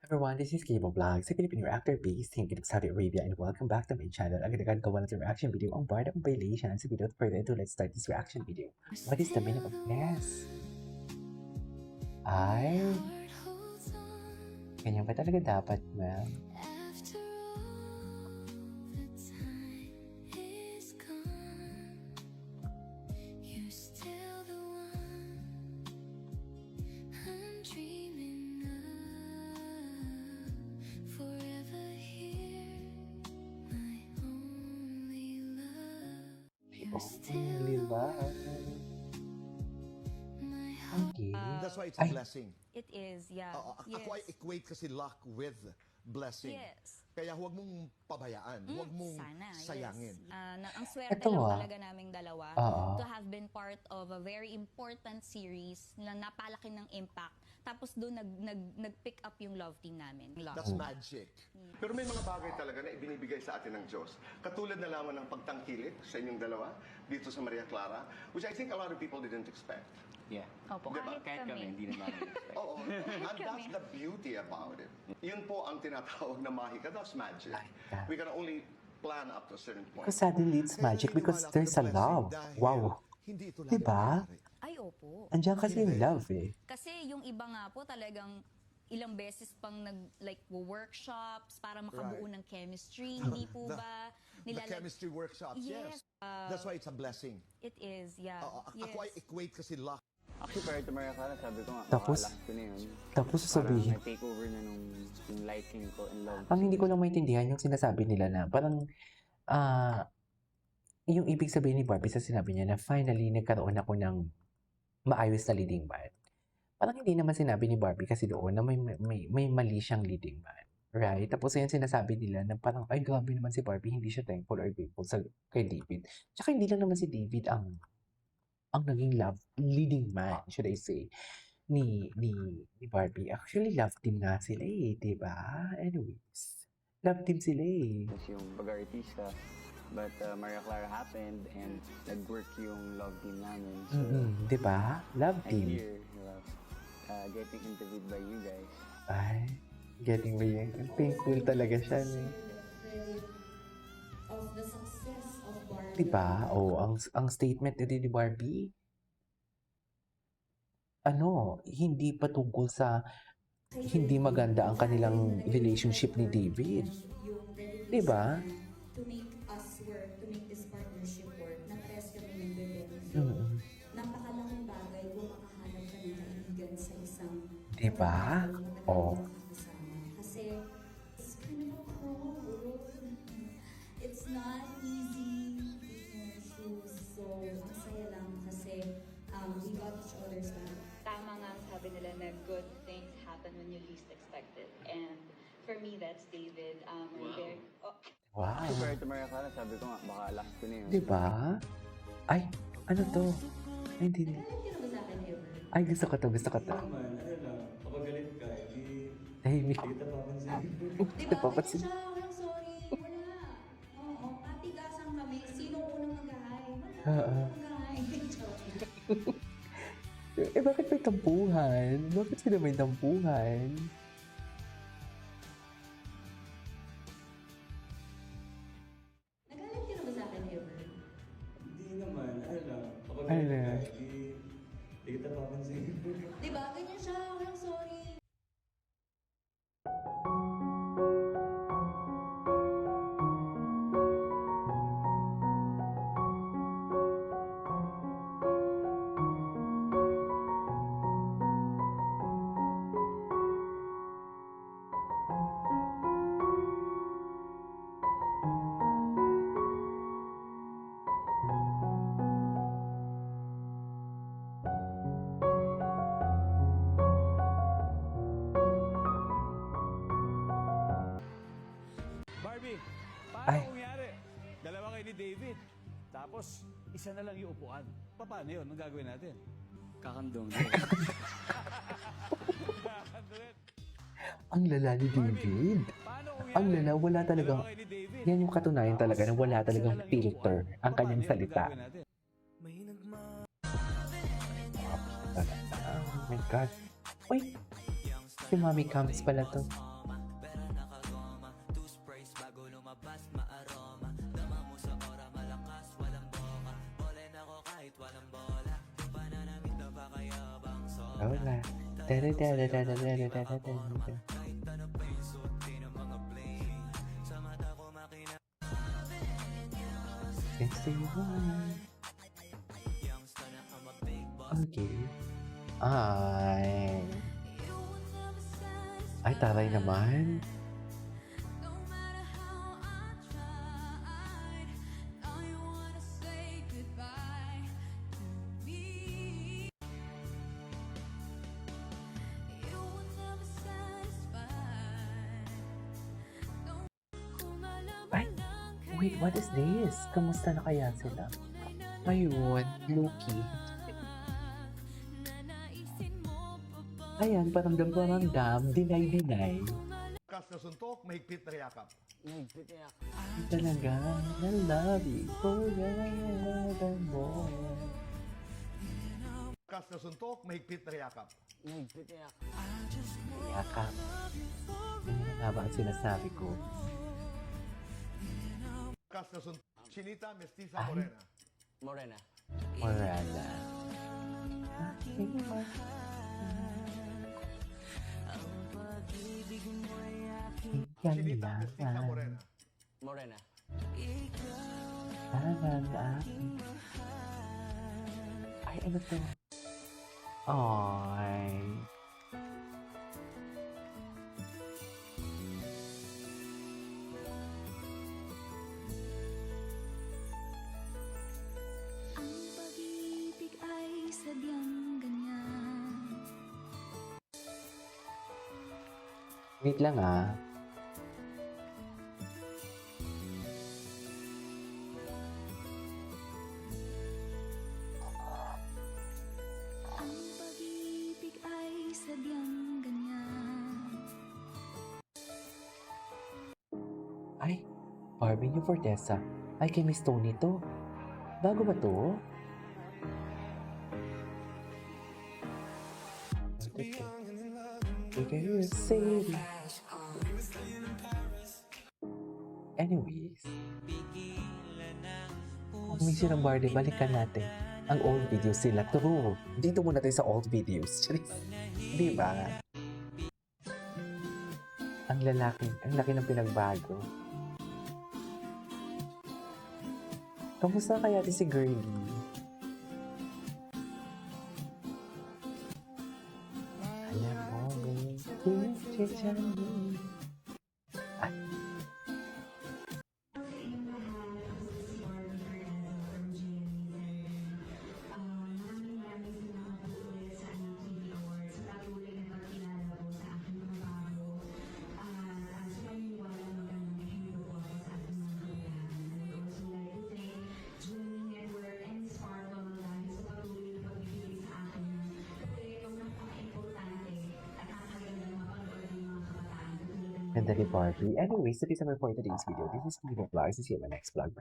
Everyone, this is Cable Vlog, sa Filipino reactor based in Saudi Arabia, and welcome back to my channel. Agad-agad gawa natin reaction video ang Bar of Violation. Sa video further ado, let's start this reaction video. What is the meaning of this? Ay, ganyan ba talaga dapat, ma'am? Only love. Okay. That's why it's a Ay. blessing. It is, yeah. Ako ay equate kasi luck with blessing. Yes. Kaya huwag mong pabayaan. Huwag mong Sana, sayangin. yes. Ang swerte Ito, lang talaga naming dalawa Oo. to have been part of a very important series na napalaki ng impact. Tapos doon nag-pick up yung love team namin. That's magic. Pero may mga bagay talaga na ibinibigay sa atin ng Diyos. Katulad na lamang ng pagtangkilik sa inyong dalawa dito sa Maria Clara, which I think a lot of people didn't expect. Yeah. Opo, Diba? Kahit kami, hindi naman expect. Oo. And that's the beauty about it. Yun po ang tinatawag na mahika. That's magic. We can only plan up to a certain point. Because suddenly it's magic because there's a love. Wow. Hindi ito Diba? Ay, opo. Andiyan kasi yung love eh. Kasi yung iba nga po talagang ilang beses pang workshops para makabuo Right. ng chemistry, hindi po ba? The chemistry workshops, yes. That's why it's a blessing. It is, yeah. Ako ay equate kasi luck. Actually, prior to Maria Clara, sabi ko nga, Tapos? baka last ko na yun. Tapos sasabihin. Parang na-take over na yung liking ko and love. Ang hindi ko lang maintindihan yung sinasabi nila na parang yung ibig sabihin ni Barbie sa sinabi niya na finally nagkaroon ako ng maayos na leading man. Parang hindi naman sinabi ni Barbie kasi doon na may mali siyang leading man. Right? Tapos yan sinasabi nila na parang, ay grabe naman si Barbie, hindi siya thankful or grateful kay David. Tsaka hindi lang naman si David ang naging leading man, should I say, ni Barbie. Actually, love team nga sila eh, diba? Anyways, love team sila eh. Tapos yung pag-artista. But Maria Clara happened and nag-work yung love team namin. So, Diba? Love I'm team. here, getting interviewed by you guys. Ay, getting me yung thankful talaga siya. Of the success of Barbie. Diba? Ang statement ni Barbie, hindi patungkol sa hindi maganda ang kanilang relationship ni David. Diba? To make us work, to make this partnership work, na parehas kami nagbe-benefit. Napakalaking bagay kung makahanap ka ng kaibigan sa isang Diba? Oh. Kasi it's kind of a cruel world. It's not easy in your shoes. So, ang saya lang kasi we got each other's back. Tama nga ang sabi nila na good things happen when you least expect it. And for me, that's David. Wow. Actually, prior to Maria Clara, sabi ko nga, baka last ko na yun. Diba? Ay, ano to? Ay, hindi. Alam niyo na ba sa akin ever? Ay, gusto ko to. Naman, ano lang, kapag galit ka, hindi Tahimik. kita papansin. Diba? Napapansin. Ganyan siya. Walang sorry. Wala. Oo. Katigasan kami. Sino unang mag-hi? Wala. Mag-hi. Eh, bakit may tampuhan? Bakit sila may tampuhan? Nagalit ka na ba sa akin ever? Hindi naman, ano lang, kapag Ano? galit ka, hindi kita papansin. Diba? Ganyan siya. Walang sorry. Barbie, Ay. paano nangyari? Dalawa kayo ni David. Tapos, isa na lang yung upuan. Paano yun? Anong gagawin natin? Kakandong. Ang lala ni David. Paano kung Ang lala, wala talagang, Dalawa kayo ni David. yan yung katunayan talaga na wala talagang Isa na lang yung filter upuan. ang kanyang Paano yun? salita. Anong gagawin natin? Oh my God. Uy, si Mommy Cams pala to. Okay. Ay, taray naman. Ay, wait, what is this? Kamusta na kaya sila? Ayun, Loki. Ayan, paramdam, deny. Kas na suntok, mahigpit na yakap. Talaga, I love you forevermore. Kas na suntok, mahigpit na yakap. Yakap. Ano nga ba ang sinasabi ko? Kas na suntok, Chinita, Mestiza, Ay. Morena. Morana. Chinita, Mestiza, Morena. Ay, ano to? Ay. Ang pag-ibig ay sadyang ganyan. Wait lang ah. Ang pag-ibig ay sadyang ganyan. Ay, Barbie niyo Fortesa. Ay, kay Miss Tony to. Bago ba to? Anyways, kung may sirang Barbie, balikan natin ang old videos sila. True. Dito muna tayo sa old videos. Di ba? Ang laki ng pinagbago. Kamusta kaya si Girlie? Alam mo, Ay. Ganda ni Barbie. Anyways, that is our for today's video. This is Steve Vlogs. See you in my next vlog. Bye.